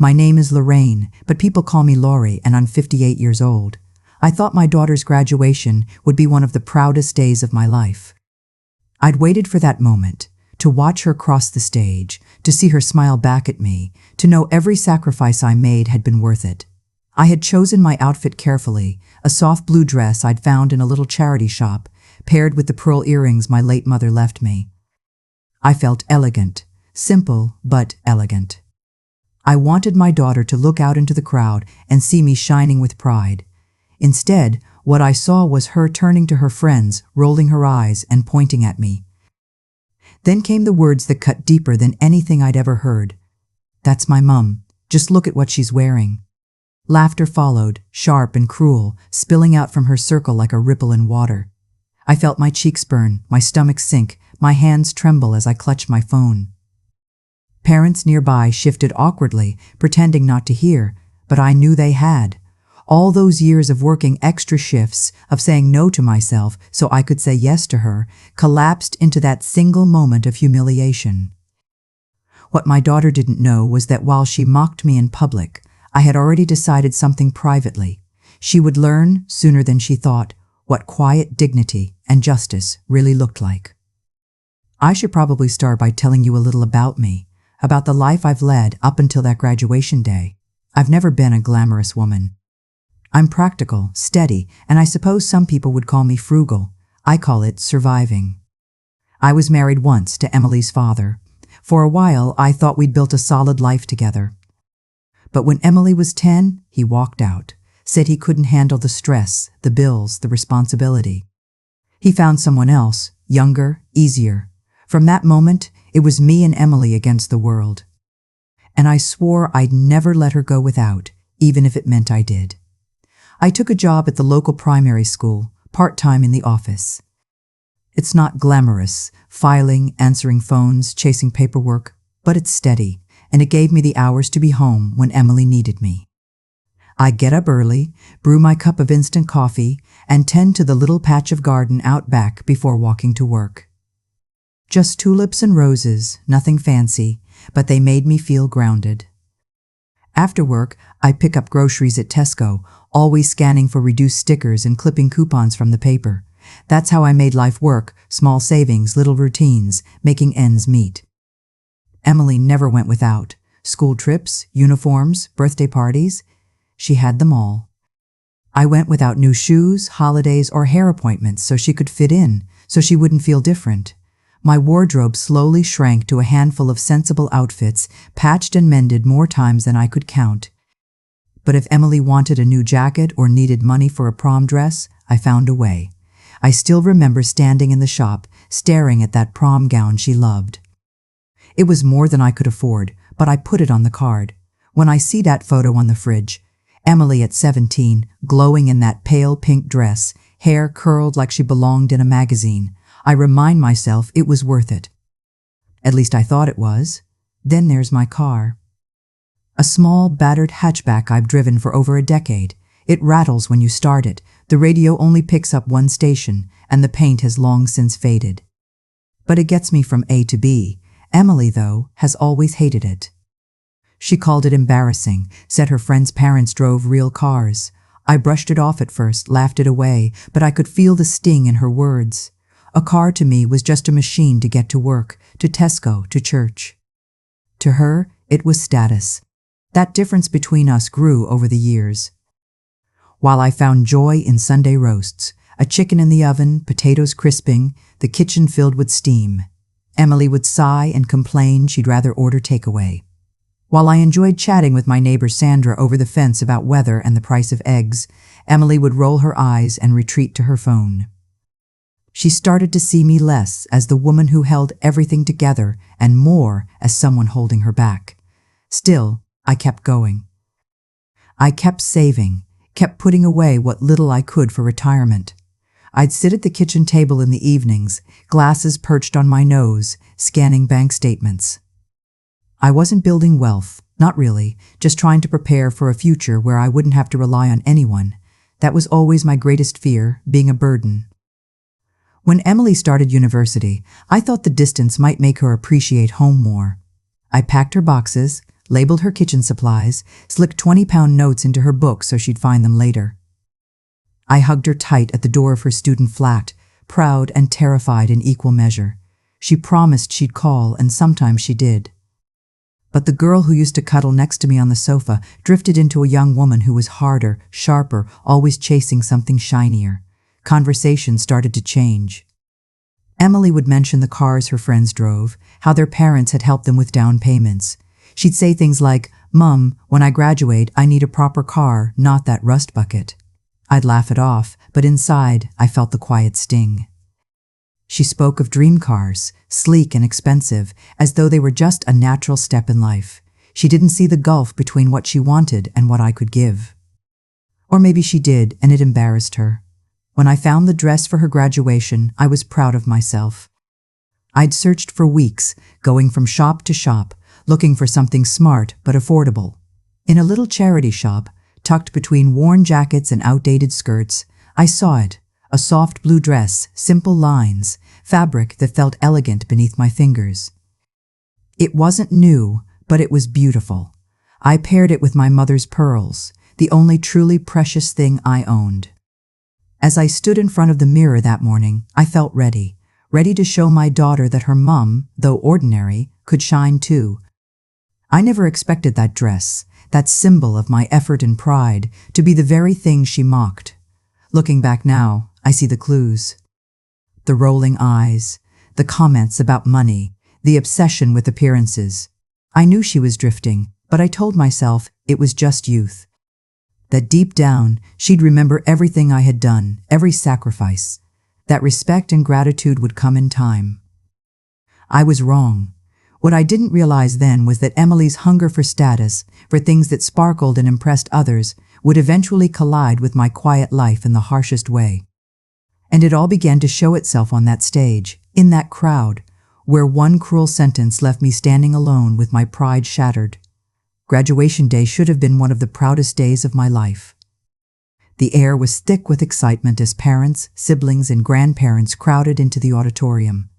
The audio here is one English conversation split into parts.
My name is Lorraine, but people call me Lori, and I'm 58 years old. I thought my daughter's graduation would be one of the proudest days of my life. I'd waited for that moment, to watch her cross the stage, to see her smile back at me, to know every sacrifice I made had been worth it. I had chosen my outfit carefully, a soft blue dress I'd found in a little charity shop, paired with the pearl earrings my late mother left me. I felt elegant, simple but elegant. I wanted my daughter to look out into the crowd and see me shining with pride. Instead, what I saw was her turning to her friends, rolling her eyes and pointing at me. Then came the words that cut deeper than anything I'd ever heard. "That's my mum. Just look at what she's wearing." Laughter followed, sharp and cruel, spilling out from her circle like a ripple in water. I felt my cheeks burn, my stomach sink, my hands tremble as I clutched my phone. Parents nearby shifted awkwardly, pretending not to hear, but I knew they had. All those years of working extra shifts, of saying no to myself so I could say yes to her, collapsed into that single moment of humiliation. What my daughter didn't know was that while she mocked me in public, I had already decided something privately. She would learn, sooner than she thought, what quiet dignity and justice really looked like. I should probably start by telling you a little about me, about the life I've led up until that graduation day. I've never been a glamorous woman. I'm practical, steady, and I suppose some people would call me frugal. I call it surviving. I was married once to Emily's father. For a while, I thought we'd built a solid life together. But when Emily was 10, he walked out, said he couldn't handle the stress, the bills, the responsibility. He found someone else, younger, easier. From that moment, it was me and Emily against the world. And I swore I'd never let her go without, even if it meant I did. I took a job at the local primary school, part-time in the office. It's not glamorous, filing, answering phones, chasing paperwork, but it's steady, and it gave me the hours to be home when Emily needed me. I get up early, brew my cup of instant coffee, and tend to the little patch of garden out back before walking to work. Just tulips and roses, nothing fancy, but they made me feel grounded. After work, I pick up groceries at Tesco, always scanning for reduced stickers and clipping coupons from the paper. That's how I made life work, small savings, little routines, making ends meet. Emily never went without. School trips, uniforms, birthday parties. She had them all. I went without new shoes, holidays, or hair appointments so she could fit in, so she wouldn't feel different. My wardrobe slowly shrank to a handful of sensible outfits, patched and mended more times than I could count. But if Emily wanted a new jacket or needed money for a prom dress, I found a way. I still remember standing in the shop, staring at that prom gown she loved. It was more than I could afford, but I put it on the card. When I see that photo on the fridge, Emily at 17, glowing in that pale pink dress, hair curled like she belonged in a magazine, I remind myself it was worth it. At least I thought it was. Then there's my car. A small, battered hatchback I've driven for over a decade. It rattles when you start it. The radio only picks up one station, and the paint has long since faded. But it gets me from A to B. Emily, though, has always hated it. She called it embarrassing, said her friends' parents drove real cars. I brushed it off at first, laughed it away, but I could feel the sting in her words. A car to me was just a machine to get to work, to Tesco, to church. To her, it was status. That difference between us grew over the years. While I found joy in Sunday roasts, a chicken in the oven, potatoes crisping, the kitchen filled with steam, Emily would sigh and complain she'd rather order takeaway. While I enjoyed chatting with my neighbor Sandra over the fence about weather and the price of eggs, Emily would roll her eyes and retreat to her phone. She started to see me less as the woman who held everything together and more as someone holding her back. Still, I kept going. I kept saving, kept putting away what little I could for retirement. I'd sit at the kitchen table in the evenings, glasses perched on my nose, scanning bank statements. I wasn't building wealth, not really, just trying to prepare for a future where I wouldn't have to rely on anyone. That was always my greatest fear, being a burden. When Emily started university, I thought the distance might make her appreciate home more. I packed her boxes, labeled her kitchen supplies, slicked 20-pound notes into her book so she'd find them later. I hugged her tight at the door of her student flat, proud and terrified in equal measure. She promised she'd call, and sometimes she did. But the girl who used to cuddle next to me on the sofa drifted into a young woman who was harder, sharper, always chasing something shinier. Conversation started to change. Emily would mention the cars her friends drove, how their parents had helped them with down payments. She'd say things like, "Mum, when I graduate, I need a proper car, not that rust bucket." I'd laugh it off, but inside, I felt the quiet sting. She spoke of dream cars, sleek and expensive, as though they were just a natural step in life. She didn't see the gulf between what she wanted and what I could give. Or maybe she did, and it embarrassed her. When I found the dress for her graduation, I was proud of myself. I'd searched for weeks, going from shop to shop, looking for something smart but affordable. In a little charity shop, tucked between worn jackets and outdated skirts, I saw it, a soft blue dress, simple lines, fabric that felt elegant beneath my fingers. It wasn't new, but it was beautiful. I paired it with my mother's pearls, the only truly precious thing I owned. As I stood in front of the mirror that morning, I felt ready to show my daughter that her mum, though ordinary, could shine too. I never expected that dress, that symbol of my effort and pride, to be the very thing she mocked. Looking back now, I see the clues. The rolling eyes, the comments about money, the obsession with appearances. I knew she was drifting, but I told myself it was just youth. That deep down, she'd remember everything I had done, every sacrifice. That respect and gratitude would come in time. I was wrong. What I didn't realize then was that Emily's hunger for status, for things that sparkled and impressed others, would eventually collide with my quiet life in the harshest way. And it all began to show itself on that stage, in that crowd, where one cruel sentence left me standing alone with my pride shattered. Graduation day should have been one of the proudest days of my life. The air was thick with excitement as parents, siblings, and grandparents crowded into the auditorium.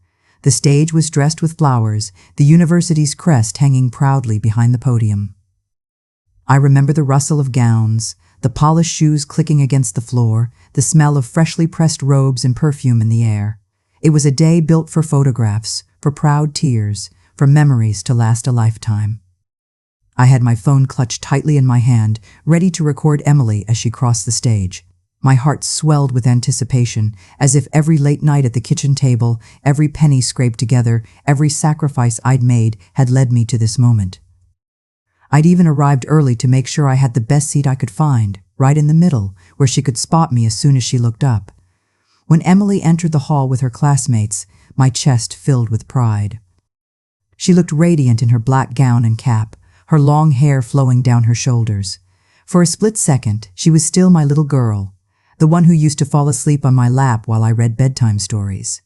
The stage was dressed with flowers, the university's crest hanging proudly behind the podium. I remember the rustle of gowns, the polished shoes clicking against the floor, the smell of freshly pressed robes and perfume in the air. It was a day built for photographs, for proud tears, for memories to last a lifetime. I had my phone clutched tightly in my hand, ready to record Emily as she crossed the stage. My heart swelled with anticipation, as if every late night at the kitchen table, every penny scraped together, every sacrifice I'd made had led me to this moment. I'd even arrived early to make sure I had the best seat I could find, right in the middle, where she could spot me as soon as she looked up. When Emily entered the hall with her classmates, my chest filled with pride. She looked radiant in her black gown and cap, her long hair flowing down her shoulders. For a split second, she was still my little girl, the one who used to fall asleep on my lap while I read bedtime stories.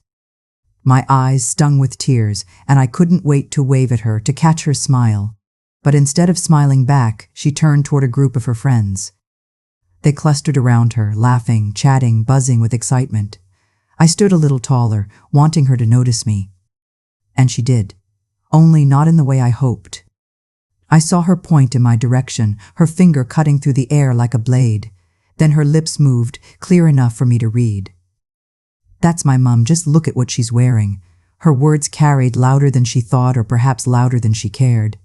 My eyes stung with tears, and I couldn't wait to wave at her, to catch her smile. But instead of smiling back, she turned toward a group of her friends. They clustered around her, laughing, chatting, buzzing with excitement. I stood a little taller, wanting her to notice me. And she did, only not in the way I hoped. I saw her point in my direction, her finger cutting through the air like a blade. Then her lips moved, clear enough for me to read. "That's my mum, just look at what she's wearing." Her words carried louder than she thought, or perhaps louder than she cared.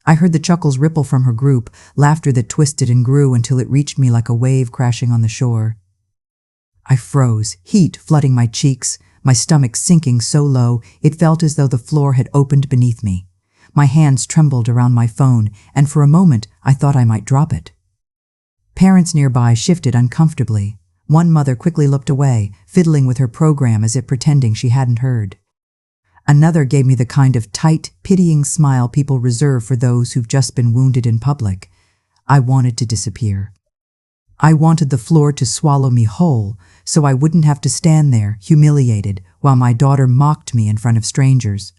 I heard the chuckles ripple from her group, laughter that twisted and grew until it reached me like a wave crashing on the shore. I froze, heat flooding my cheeks, my stomach sinking so low it felt as though the floor had opened beneath me. My hands trembled around my phone, and for a moment I thought I might drop it. Parents nearby shifted uncomfortably. One mother quickly looked away, fiddling with her program as if pretending she hadn't heard. Another gave me the kind of tight, pitying smile people reserve for those who've just been wounded in public. I wanted to disappear. I wanted the floor to swallow me whole, so I wouldn't have to stand there, humiliated, while my daughter mocked me in front of strangers.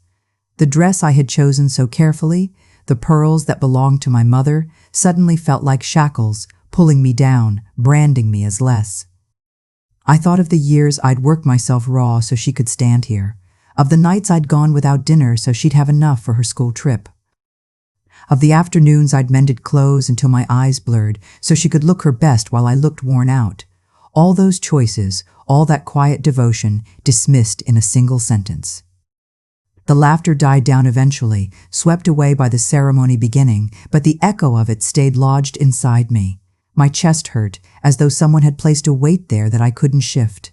The dress I had chosen so carefully, the pearls that belonged to my mother, suddenly felt like shackles, pulling me down, branding me as less. I thought of the years I'd worked myself raw so she could stand here, of the nights I'd gone without dinner so she'd have enough for her school trip. Of the afternoons I'd mended clothes until my eyes blurred so she could look her best while I looked worn out. All those choices, all that quiet devotion, dismissed in a single sentence. The laughter died down eventually, swept away by the ceremony beginning, but the echo of it stayed lodged inside me. My chest hurt, as though someone had placed a weight there that I couldn't shift.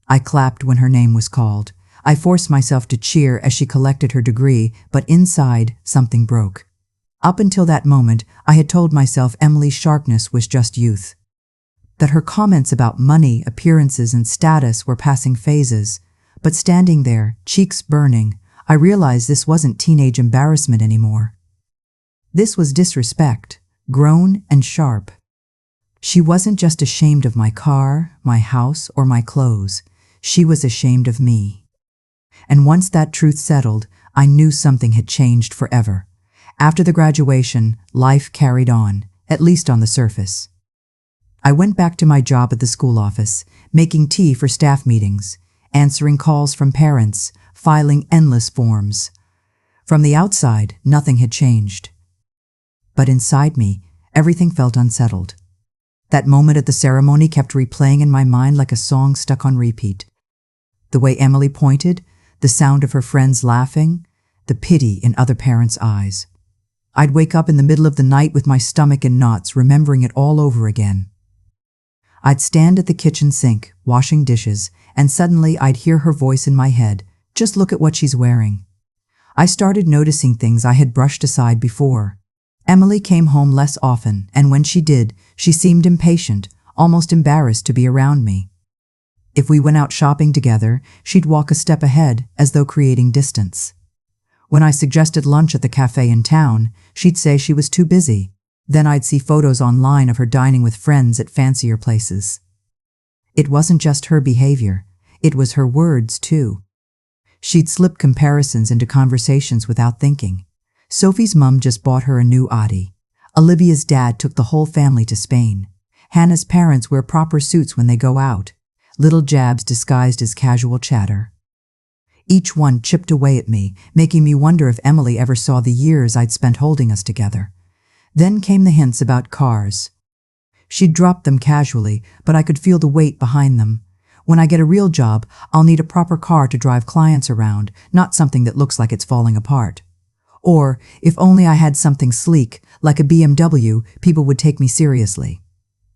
I clapped when her name was called. I forced myself to cheer as she collected her degree, but inside, something broke. Up until that moment, I had told myself Emily's sharpness was just youth. That her comments about money, appearances, and status were passing phases. But standing there, cheeks burning, I realized this wasn't teenage embarrassment anymore. This was disrespect, grown and sharp. She wasn't just ashamed of my car, my house, or my clothes. She was ashamed of me. And once that truth settled, I knew something had changed forever. After the graduation, life carried on, at least on the surface. I went back to my job at the school office, making tea for staff meetings, answering calls from parents, filing endless forms. From the outside, nothing had changed. But inside me, everything felt unsettled. That moment at the ceremony kept replaying in my mind like a song stuck on repeat. The way Emily pointed, the sound of her friends laughing, the pity in other parents' eyes. I'd wake up in the middle of the night with my stomach in knots, remembering it all over again. I'd stand at the kitchen sink, washing dishes, and suddenly I'd hear her voice in my head, "Just look at what she's wearing." I started noticing things I had brushed aside before. Emily came home less often, and when she did, she seemed impatient, almost embarrassed to be around me. If we went out shopping together, she'd walk a step ahead, as though creating distance. When I suggested lunch at the cafe in town, she'd say she was too busy. Then I'd see photos online of her dining with friends at fancier places. It wasn't just her behavior, it was her words too. She'd slip comparisons into conversations without thinking. Sophie's mum just bought her a new Audi. Olivia's dad took the whole family to Spain. Hannah's parents wear proper suits when they go out. Little jabs disguised as casual chatter. Each one chipped away at me, making me wonder if Emily ever saw the years I'd spent holding us together. Then came the hints about cars. She'd dropped them casually, but I could feel the weight behind them. When I get a real job, I'll need a proper car to drive clients around, not something that looks like it's falling apart. Or, if only I had something sleek, like a BMW, people would take me seriously.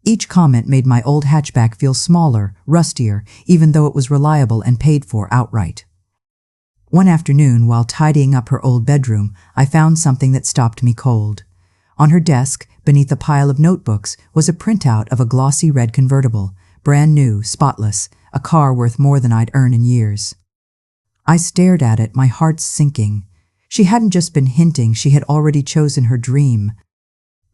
Each comment made my old hatchback feel smaller, rustier, even though it was reliable and paid for outright. One afternoon, while tidying up her old bedroom, I found something that stopped me cold. On her desk, beneath a pile of notebooks, was a printout of a glossy red convertible, brand new, spotless, a car worth more than I'd earned in years. I stared at it, my heart sinking. She hadn't just been hinting, she had already chosen her dream.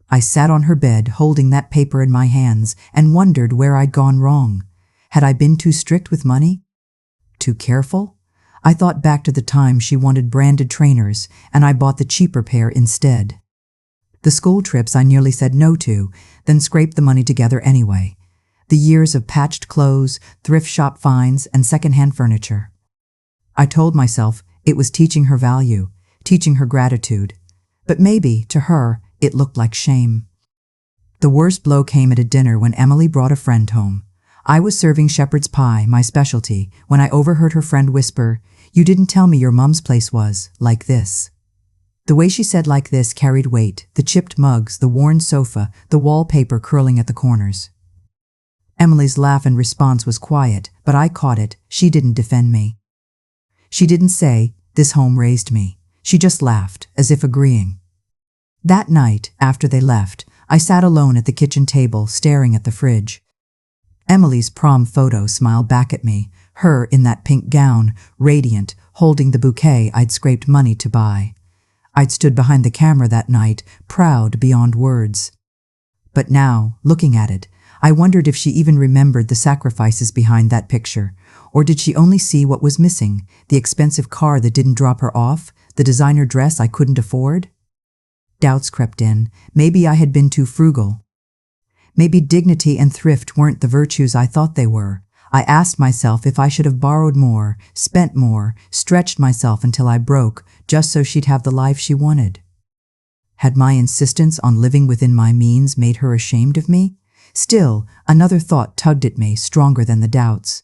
I sat on her bed, holding that paper in my hands, and wondered where I'd gone wrong. Had I been too strict with money? Too careful? I thought back to the time she wanted branded trainers, and I bought the cheaper pair instead. The school trips I nearly said no to, then scraped the money together anyway. The years of patched clothes, thrift shop finds, and secondhand furniture. I told myself it was teaching her value, teaching her gratitude. But maybe, to her, it looked like shame. The worst blow came at a dinner when Emily brought a friend home. I was serving shepherd's pie, my specialty, when I overheard her friend whisper, "You didn't tell me your mom's place was like this." The way she said "like this" carried weight, the chipped mugs, the worn sofa, the wallpaper curling at the corners. Emily's laugh in response was quiet, but I caught it. She didn't defend me. She didn't say, "This home raised me." She just laughed, as if agreeing. That night, after they left, I sat alone at the kitchen table, staring at the fridge. Emily's prom photo smiled back at me, her in that pink gown, radiant, holding the bouquet I'd scraped money to buy. I'd stood behind the camera that night, proud beyond words. But now, looking at it, I wondered if she even remembered the sacrifices behind that picture, or did she only see what was missing, the expensive car that didn't drop her off, the designer dress I couldn't afford? Doubts crept in. Maybe I had been too frugal. Maybe dignity and thrift weren't the virtues I thought they were. I asked myself if I should have borrowed more, spent more, stretched myself until I broke, just so she'd have the life she wanted. Had my insistence on living within my means made her ashamed of me? Still, another thought tugged at me, stronger than the doubts.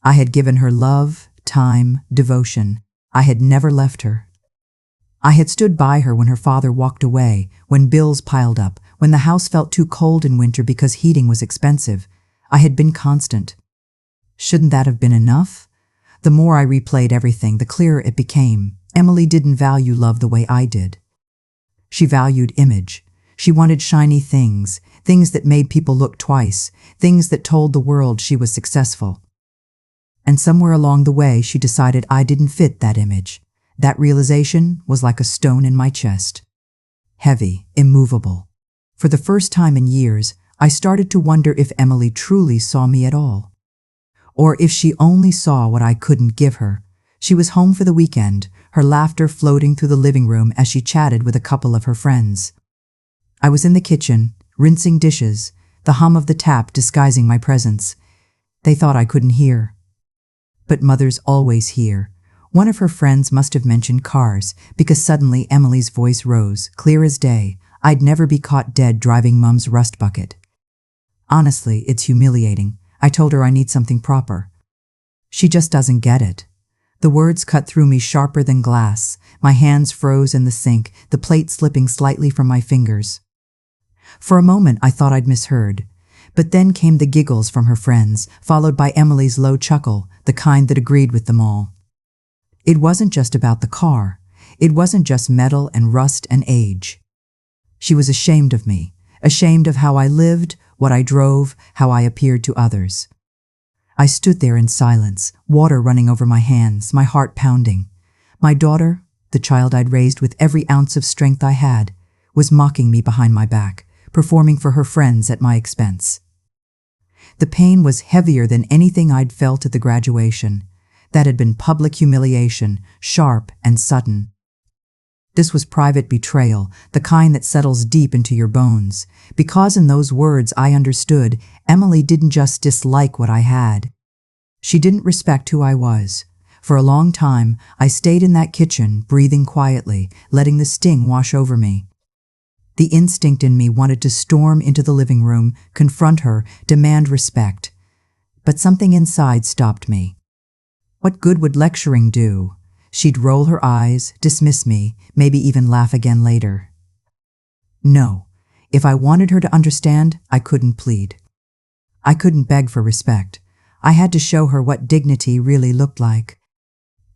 I had given her love, time, devotion. I had never left her. I had stood by her when her father walked away, when bills piled up, when the house felt too cold in winter because heating was expensive. I had been constant. Shouldn't that have been enough? The more I replayed everything, the clearer it became. Emily didn't value love the way I did. She valued image. She wanted shiny things, things that made people look twice, things that told the world she was successful. And somewhere along the way, she decided I didn't fit that image. That realization was like a stone in my chest. Heavy, immovable. For the first time in years, I started to wonder if Emily truly saw me at all. Or if she only saw what I couldn't give her. She was home for the weekend, her laughter floating through the living room as she chatted with a couple of her friends. I was in the kitchen, rinsing dishes, the hum of the tap disguising my presence. They thought I couldn't hear. But mothers always hear. One of her friends must have mentioned cars, because suddenly Emily's voice rose, clear as day. I'd never be caught dead driving Mum's rust bucket. Honestly, it's humiliating. I told her I need something proper. She just doesn't get it. The words cut through me sharper than glass. My hands froze in the sink, the plate slipping slightly from my fingers. For a moment, I thought I'd misheard. But then came the giggles from her friends, followed by Emily's low chuckle, the kind that agreed with them all. It wasn't just about the car. It wasn't just metal and rust and age. She was ashamed of me, ashamed of how I lived, what I drove, how I appeared to others. I stood there in silence, water running over my hands, my heart pounding. My daughter, the child I'd raised with every ounce of strength I had, was mocking me behind my back, performing for her friends at my expense. The pain was heavier than anything I'd felt at the graduation. That had been public humiliation, sharp and sudden. This was private betrayal, the kind that settles deep into your bones. Because in those words I understood, Emily didn't just dislike what I had. She didn't respect who I was. For a long time, I stayed in that kitchen, breathing quietly, letting the sting wash over me. The instinct in me wanted to storm into the living room, confront her, demand respect. But something inside stopped me. What good would lecturing do? She'd roll her eyes, dismiss me, maybe even laugh again later. No, if I wanted her to understand, I couldn't plead. I couldn't beg for respect. I had to show her what dignity really looked like.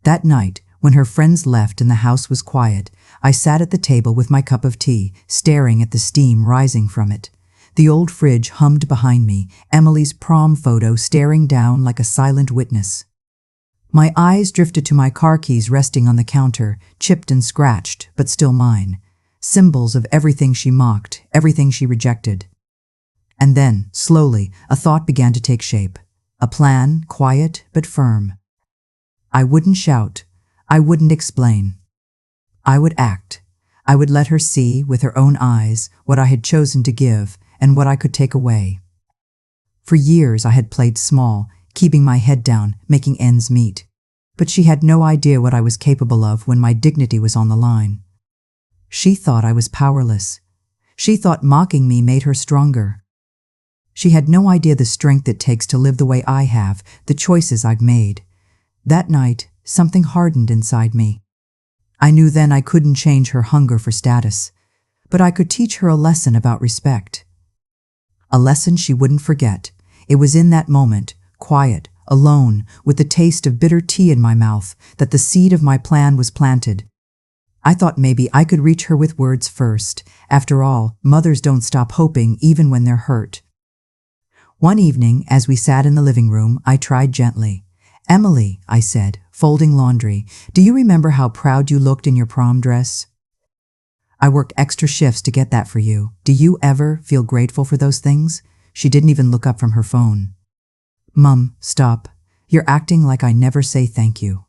That night, when her friends left and the house was quiet, I sat at the table with my cup of tea, staring at the steam rising from it. The old fridge hummed behind me, Emily's prom photo staring down like a silent witness. My eyes drifted to my car keys resting on the counter, chipped and scratched, but still mine. Symbols of everything she mocked, everything she rejected. And then, slowly, a thought began to take shape. A plan, quiet but firm. I wouldn't shout. I wouldn't explain. I would act. I would let her see, with her own eyes, what I had chosen to give and what I could take away. For years I had played small, keeping my head down, making ends meet. But she had no idea what I was capable of when my dignity was on the line. She thought I was powerless. She thought mocking me made her stronger. She had no idea the strength it takes to live the way I have, the choices I've made. That night, something hardened inside me. I knew then I couldn't change her hunger for status, but I could teach her a lesson about respect. A lesson she wouldn't forget. It was in that moment, quiet, alone, with the taste of bitter tea in my mouth, that the seed of my plan was planted. I thought maybe I could reach her with words first. After all, mothers don't stop hoping even when they're hurt. One evening, as we sat in the living room, I tried gently. "Emily," I said, folding laundry, "do you remember how proud you looked in your prom dress? I worked extra shifts to get that for you. Do you ever feel grateful for those things?" She didn't even look up from her phone. "Mum, stop. You're acting like I never say thank you."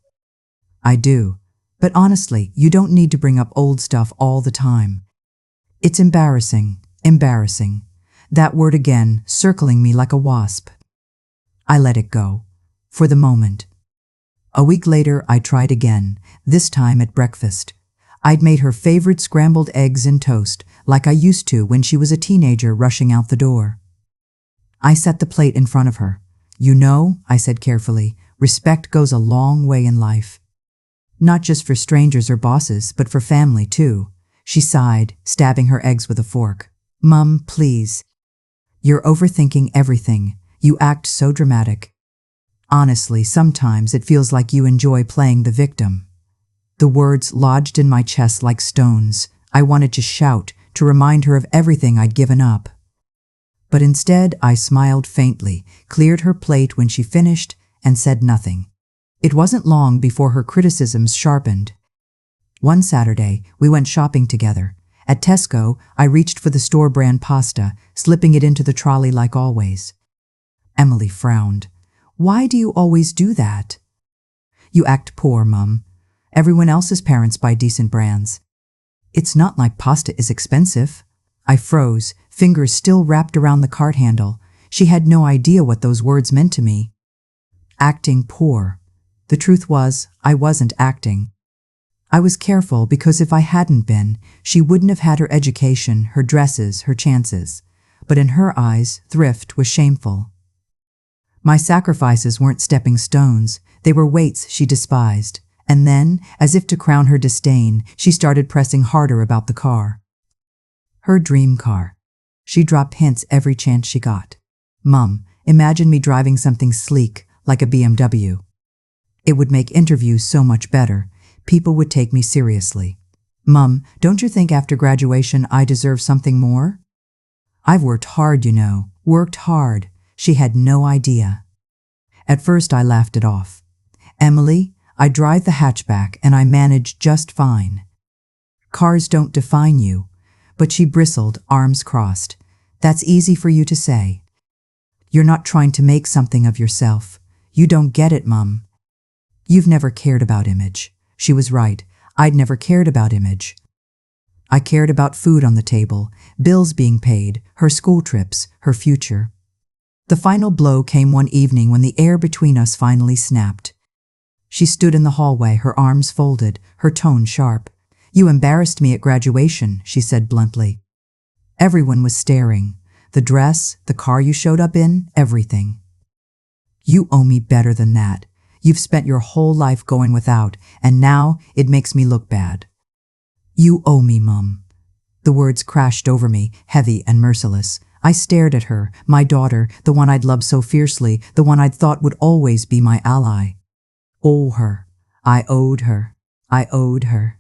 "I do. But honestly, you don't need to bring up old stuff all the time. It's embarrassing, embarrassing." That word again, circling me like a wasp. I let it go. For the moment. A week later, I tried again, this time at breakfast. I'd made her favorite scrambled eggs and toast, like I used to when she was a teenager rushing out the door. I set the plate in front of her. "You know," I said carefully, "respect goes a long way in life. Not just for strangers or bosses, but for family too." She sighed, stabbing her eggs with a fork. "Mum, please. You're overthinking everything. You act so dramatic. Honestly, sometimes it feels like you enjoy playing the victim." The words lodged in my chest like stones. I wanted to shout, to remind her of everything I'd given up. But instead, I smiled faintly, cleared her plate when she finished, and said nothing. It wasn't long before her criticisms sharpened. One Saturday, we went shopping together. At Tesco, I reached for the store-brand pasta, slipping it into the trolley like always. Emily frowned. "Why do you always do that?" "You act poor, Mum. Everyone else's parents buy decent brands." "It's not like pasta is expensive." I froze, fingers still wrapped around the cart handle. She had no idea what those words meant to me. Acting poor. The truth was, I wasn't acting. I was careful because if I hadn't been, she wouldn't have had her education, her dresses, her chances. But in her eyes, thrift was shameful. My sacrifices weren't stepping stones, they were weights she despised. And then, as if to crown her disdain, she started pressing harder about the car. Her dream car. She dropped hints every chance she got. "Mum, imagine me driving something sleek, like a BMW. It would make interviews so much better. People would take me seriously. Mum, don't you think after graduation I deserve something more? I've worked hard, you know, worked hard." She had no idea. At first I laughed it off. "Emily, I drive the hatchback and I manage just fine. Cars don't define you." But she bristled, arms crossed. "That's easy for you to say. You're not trying to make something of yourself. You don't get it, Mum. You've never cared about image." She was right. I'd never cared about image. I cared about food on the table, bills being paid, her school trips, her future. The final blow came one evening when the air between us finally snapped. She stood in the hallway, her arms folded, her tone sharp. "You embarrassed me at graduation," she said bluntly. Everyone was staring. The dress, the car you showed up in, everything. "You owe me better than that. You've spent your whole life going without, and now it makes me look bad. You owe me, Mum." The words crashed over me, heavy and merciless. I stared at her, my daughter, the one I'd loved so fiercely, the one I'd thought would always be my ally. Owe her. I owed her. I owed her.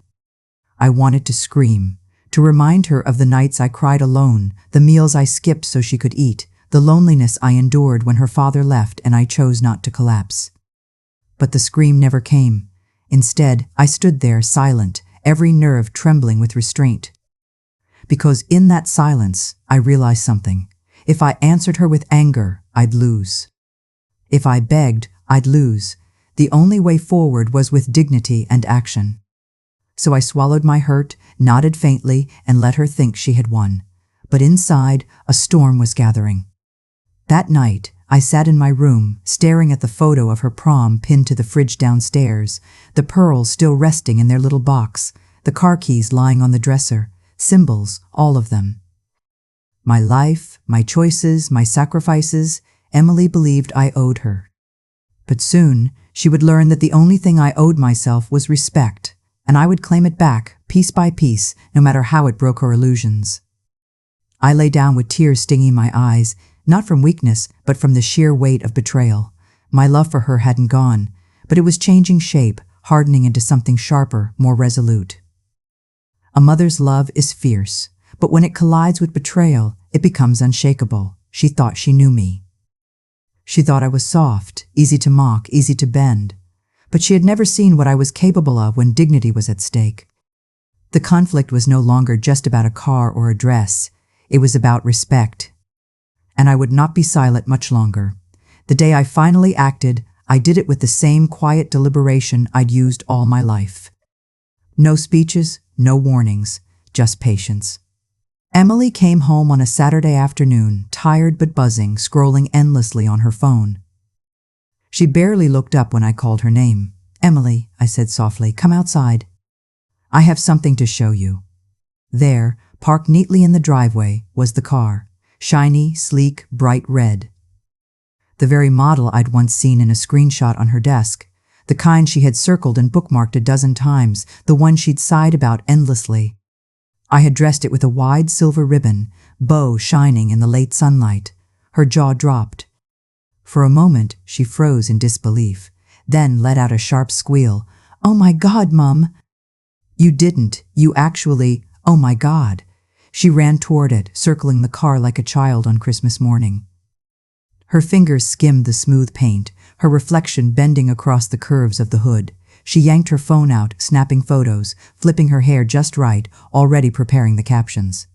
I wanted to scream, to remind her of the nights I cried alone, the meals I skipped so she could eat, the loneliness I endured when her father left and I chose not to collapse. But the scream never came. Instead, I stood there silent, every nerve trembling with restraint. Because in that silence, I realized something. If I answered her with anger, I'd lose. If I begged, I'd lose. The only way forward was with dignity and action. So I swallowed my hurt, nodded faintly, and let her think she had won. But inside, a storm was gathering. That night, I sat in my room, staring at the photo of her prom pinned to the fridge downstairs, the pearls still resting in their little box, the car keys lying on the dresser, symbols, all of them. My life, my choices, my sacrifices, Emily believed I owed her. But soon, she would learn that the only thing I owed myself was respect, and I would claim it back, piece by piece, no matter how it broke her illusions. I lay down with tears stinging my eyes, not from weakness, but from the sheer weight of betrayal. My love for her hadn't gone, but it was changing shape, hardening into something sharper, more resolute. A mother's love is fierce, but when it collides with betrayal, it becomes unshakable. She thought she knew me. She thought I was soft, easy to mock, easy to bend. But she had never seen what I was capable of when dignity was at stake. The conflict was no longer just about a car or a dress. It was about respect. And I would not be silent much longer. The day I finally acted, I did it with the same quiet deliberation I'd used all my life. No speeches, no warnings, just patience. Emily came home on a Saturday afternoon, tired but buzzing, scrolling endlessly on her phone. She barely looked up when I called her name. "Emily," I said softly, "come outside." I have something to show you. There, parked neatly in the driveway, was the car. Shiny, sleek, bright red. The very model I'd once seen in a screenshot on her desk. The kind she had circled and bookmarked a dozen times, the one she'd sighed about endlessly. I had dressed it with a wide silver ribbon, bow shining in the late sunlight. Her jaw dropped. For a moment, she froze in disbelief, then let out a sharp squeal. "Oh my God, Mum!" "You didn't. You actually, oh my God." She ran toward it, circling the car like a child on Christmas morning. Her fingers skimmed the smooth paint, her reflection bending across the curves of the hood. She yanked her phone out, snapping photos, flipping her hair just right, already preparing the captions.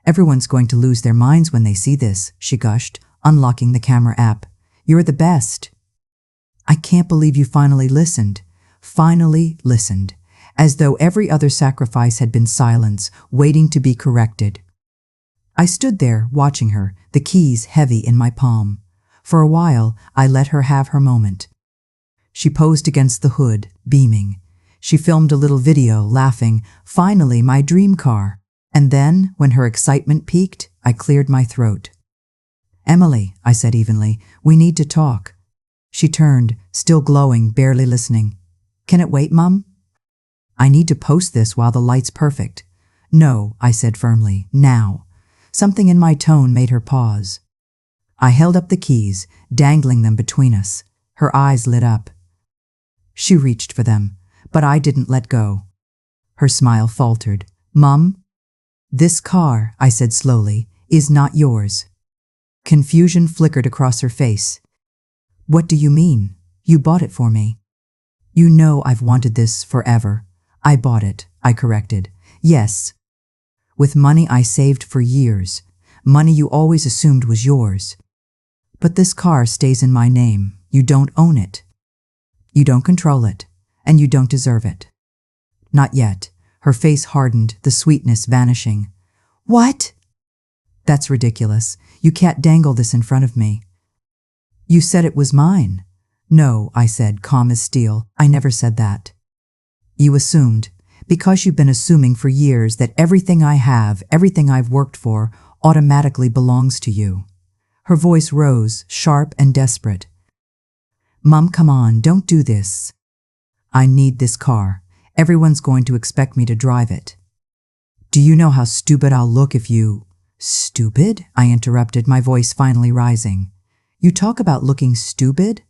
"Everyone's going to lose their minds when they see this," she gushed, unlocking the camera app. "You're the best." "I can't believe you finally listened." Finally listened. As though every other sacrifice had been silence, waiting to be corrected. I stood there, watching her, the keys heavy in my palm. For a while, I let her have her moment. She posed against the hood, beaming. She filmed a little video, laughing, "Finally, my dream car." And then, when her excitement peaked, I cleared my throat. "Emily," I said evenly, "we need to talk." She turned, still glowing, barely listening. "Can it wait, Mum?" "I need to post this while the light's perfect." "No," I said firmly, "now." Something in my tone made her pause. I held up the keys, dangling them between us. Her eyes lit up. She reached for them, but I didn't let go. Her smile faltered. "Mum?" "This car," I said slowly, "is not yours." Confusion flickered across her face. "What do you mean? You bought it for me." "You know I've wanted this forever." "I bought it," I corrected. "Yes. With money I saved for years. Money you always assumed was yours. But this car stays in my name. You don't own it. You don't control it. And you don't deserve it." "Not yet." Her face hardened, the sweetness vanishing. "What?" "That's ridiculous. You can't dangle this in front of me." "You said it was mine." "No," I said, calm as steel. "I never said that." "You assumed. Because you've been assuming for years that everything I have, everything I've worked for, automatically belongs to you." Her voice rose, sharp and desperate. "Mum, come on, don't do this. I need this car. Everyone's going to expect me to drive it." "Do you know how stupid I'll look if you—" "Stupid?" I interrupted, my voice finally rising. "You talk about looking stupid?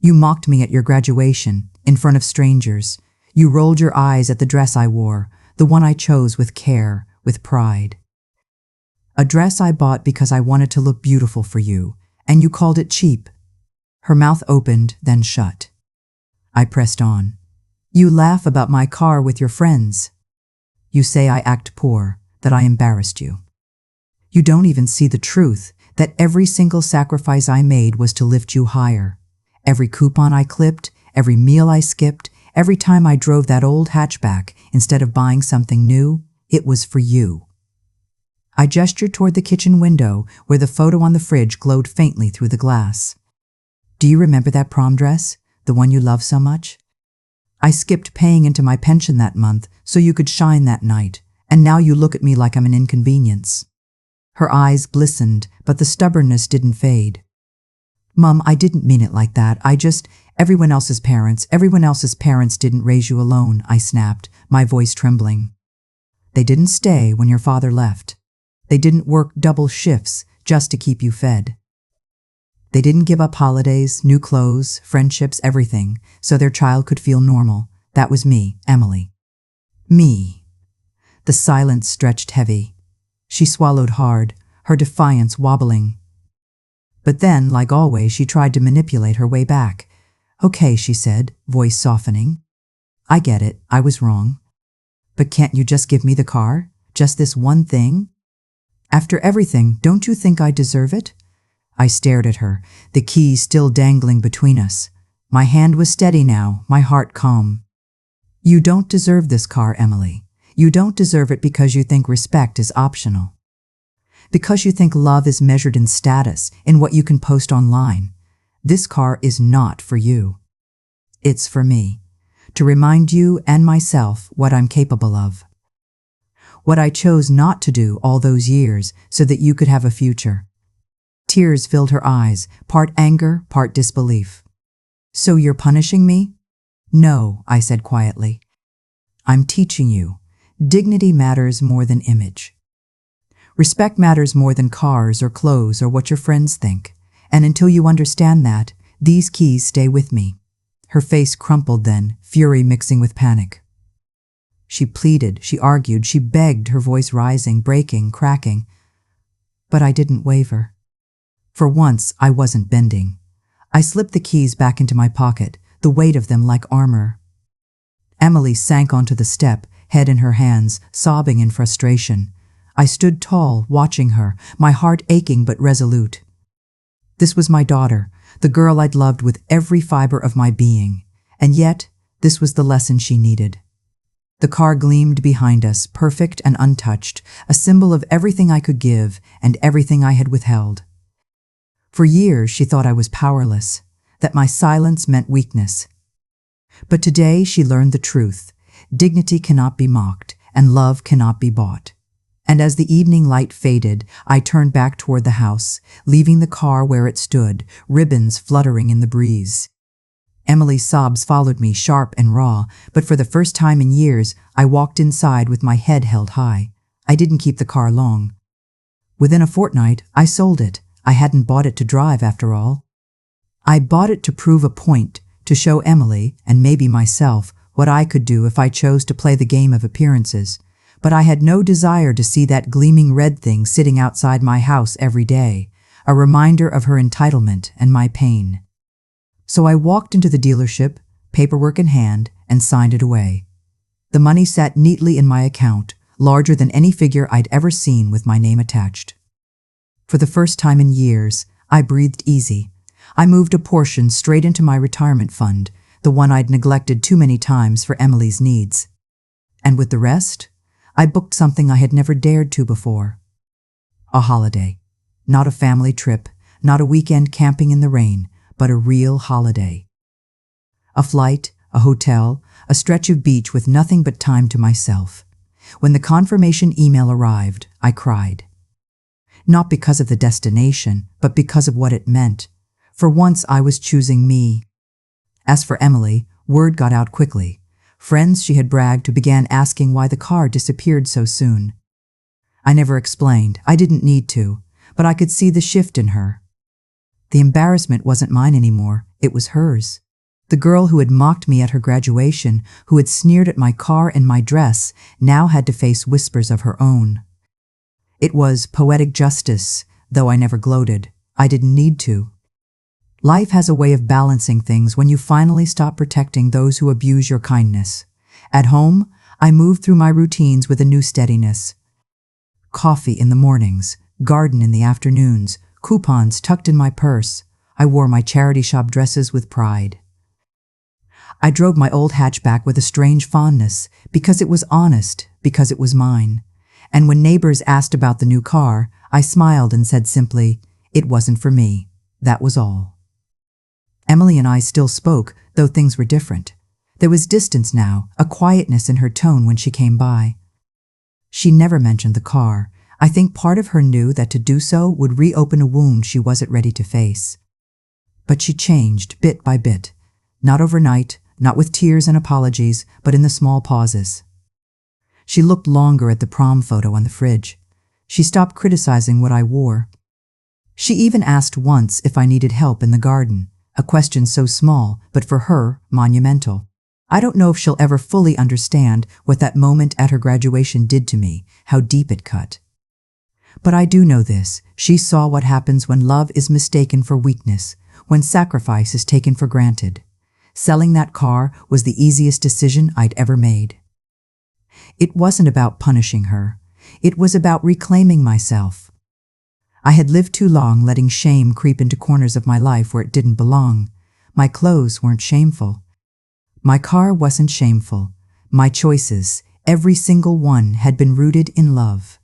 You mocked me at your graduation, in front of strangers. You rolled your eyes at the dress I wore, the one I chose with care, with pride. A dress I bought because I wanted to look beautiful for you, and you called it cheap." Her mouth opened, then shut. I pressed on. "You laugh about my car with your friends. You say I act poor, that I embarrassed you. You don't even see the truth, that every single sacrifice I made was to lift you higher. Every coupon I clipped, every meal I skipped, every time I drove that old hatchback instead of buying something new, it was for you." I gestured toward the kitchen window where the photo on the fridge glowed faintly through the glass. "Do you remember that prom dress, the one you love so much? I skipped paying into my pension that month so you could shine that night, and now you look at me like I'm an inconvenience." Her eyes glistened, but the stubbornness didn't fade. "Mum, I didn't mean it like that. Everyone else's parents didn't raise you alone," I snapped, my voice trembling. "They didn't stay when your father left. They didn't work double shifts just to keep you fed. They didn't give up holidays, new clothes, friendships, everything, so their child could feel normal. That was me, Emily. Me." The silence stretched heavy. She swallowed hard, her defiance wobbling. But then, like always, she tried to manipulate her way back. "Okay," she said, voice softening. "I get it, I was wrong. But can't you just give me the car? Just this one thing? After everything, don't you think I deserve it?" I stared at her, the key still dangling between us. My hand was steady now, my heart calm. "You don't deserve this car, Emily. You don't deserve it because you think respect is optional. Because you think love is measured in status, in what you can post online. This car is not for you. It's for me. to remind you and myself what I'm capable of. What I chose not to do all those years so that you could have a future. Tears filled her eyes, part anger, part disbelief. So you're punishing me? No, I said quietly. I'm teaching you. Dignity matters more than image. Respect matters more than cars or clothes or what your friends think. And until you understand that, these keys stay with me. Her face crumpled then, fury mixing with panic. She pleaded, she argued, she begged, her voice rising, breaking, cracking. But I didn't waver. For once, I wasn't bending. I slipped the keys back into my pocket, the weight of them like armor. Emily sank onto the step, head in her hands, sobbing in frustration. I stood tall, watching her, my heart aching but resolute. This was my daughter, the girl I'd loved with every fiber of my being, and yet this was the lesson she needed. The car gleamed behind us, perfect and untouched, a symbol of everything I could give and everything I had withheld. For years she thought I was powerless, that my silence meant weakness. But today she learned the truth. Dignity cannot be mocked, and love cannot be bought. And as the evening light faded, I turned back toward the house, leaving the car where it stood, ribbons fluttering in the breeze. Emily's sobs followed me, sharp and raw, but for the first time in years, I walked inside with my head held high. I didn't keep the car long. Within a fortnight, I sold it. I hadn't bought it to drive, after all. I bought it to prove a point, to show Emily, and maybe myself, what I could do if I chose to play the game of appearances. But I had no desire to see that gleaming red thing sitting outside my house every day, a reminder of her entitlement and my pain. So I walked into the dealership, paperwork in hand, and signed it away. The money sat neatly in my account, larger than any figure I'd ever seen with my name attached. For the first time in years, I breathed easy. I moved a portion straight into my retirement fund, the one I'd neglected too many times for Emily's needs. And with the rest, I booked something I had never dared to before. A holiday. Not a family trip, not a weekend camping in the rain, but a real holiday. A flight, a hotel, a stretch of beach with nothing but time to myself. When the confirmation email arrived, I cried. Not because of the destination, but because of what it meant. For once I was choosing me. As for Emily, word got out quickly. Friends she had bragged to began asking why the car disappeared so soon. I never explained, I didn't need to, but I could see the shift in her. The embarrassment wasn't mine anymore, it was hers. The girl who had mocked me at her graduation, who had sneered at my car and my dress, now had to face whispers of her own. It was poetic justice, though I never gloated. I didn't need to. Life has a way of balancing things when you finally stop protecting those who abuse your kindness. At home, I moved through my routines with a new steadiness. Coffee in the mornings, garden in the afternoons, coupons tucked in my purse. I wore my charity shop dresses with pride. I drove my old hatchback with a strange fondness, because it was honest, because it was mine. And when neighbors asked about the new car, I smiled and said simply, it wasn't for me. That was all. Emily and I still spoke, though things were different. There was distance now, a quietness in her tone when she came by. She never mentioned the car. I think part of her knew that to do so would reopen a wound she wasn't ready to face. But she changed, bit by bit. Not overnight, not with tears and apologies, but in the small pauses. She looked longer at the prom photo on the fridge. She stopped criticizing what I wore. She even asked once if I needed help in the garden. A question so small, but for her, monumental. I don't know if she'll ever fully understand what that moment at her graduation did to me, how deep it cut. But I do know this, she saw what happens when love is mistaken for weakness, when sacrifice is taken for granted. Selling that car was the easiest decision I'd ever made. It wasn't about punishing her. It was about reclaiming myself. I had lived too long letting shame creep into corners of my life where it didn't belong. My clothes weren't shameful. My car wasn't shameful. My choices, every single one, had been rooted in love.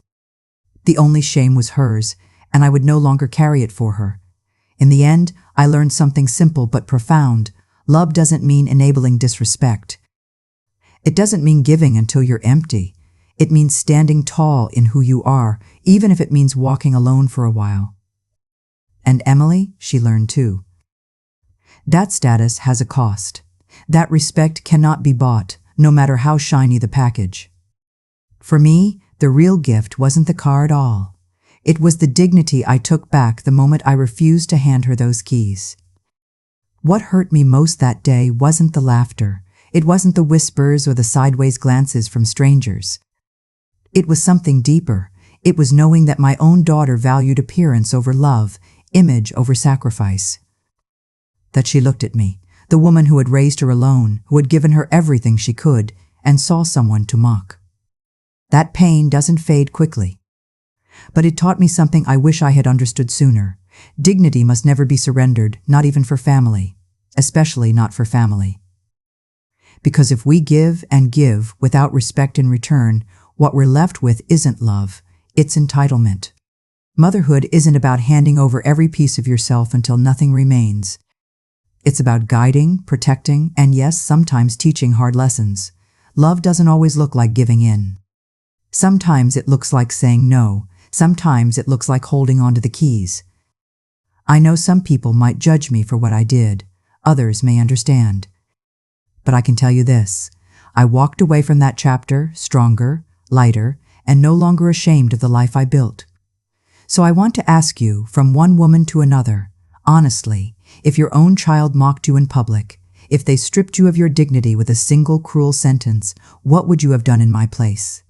The only shame was hers, and I would no longer carry it for her. In the end, I learned something simple but profound. Love doesn't mean enabling disrespect. It doesn't mean giving until you're empty. It means standing tall in who you are, even if it means walking alone for a while. And Emily, she learned too. That status has a cost. That respect cannot be bought, no matter how shiny the package. For me, the real gift wasn't the car at all. It was the dignity I took back the moment I refused to hand her those keys. What hurt me most that day wasn't the laughter. It wasn't the whispers or the sideways glances from strangers. It was something deeper. It was knowing that my own daughter valued appearance over love, image over sacrifice. That she looked at me, the woman who had raised her alone, who had given her everything she could, and saw someone to mock. That pain doesn't fade quickly. But it taught me something I wish I had understood sooner. Dignity must never be surrendered, not even for family, especially not for family. Because if we give and give without respect in return, what we're left with isn't love, it's entitlement. Motherhood isn't about handing over every piece of yourself until nothing remains. It's about guiding, protecting, and yes, sometimes teaching hard lessons. Love doesn't always look like giving in. Sometimes it looks like saying no. Sometimes it looks like holding on to the keys. I know some people might judge me for what I did. Others may understand. But I can tell you this. I walked away from that chapter stronger, lighter, and no longer ashamed of the life I built. So I want to ask you, from one woman to another, honestly, if your own child mocked you in public, if they stripped you of your dignity with a single cruel sentence, what would you have done in my place?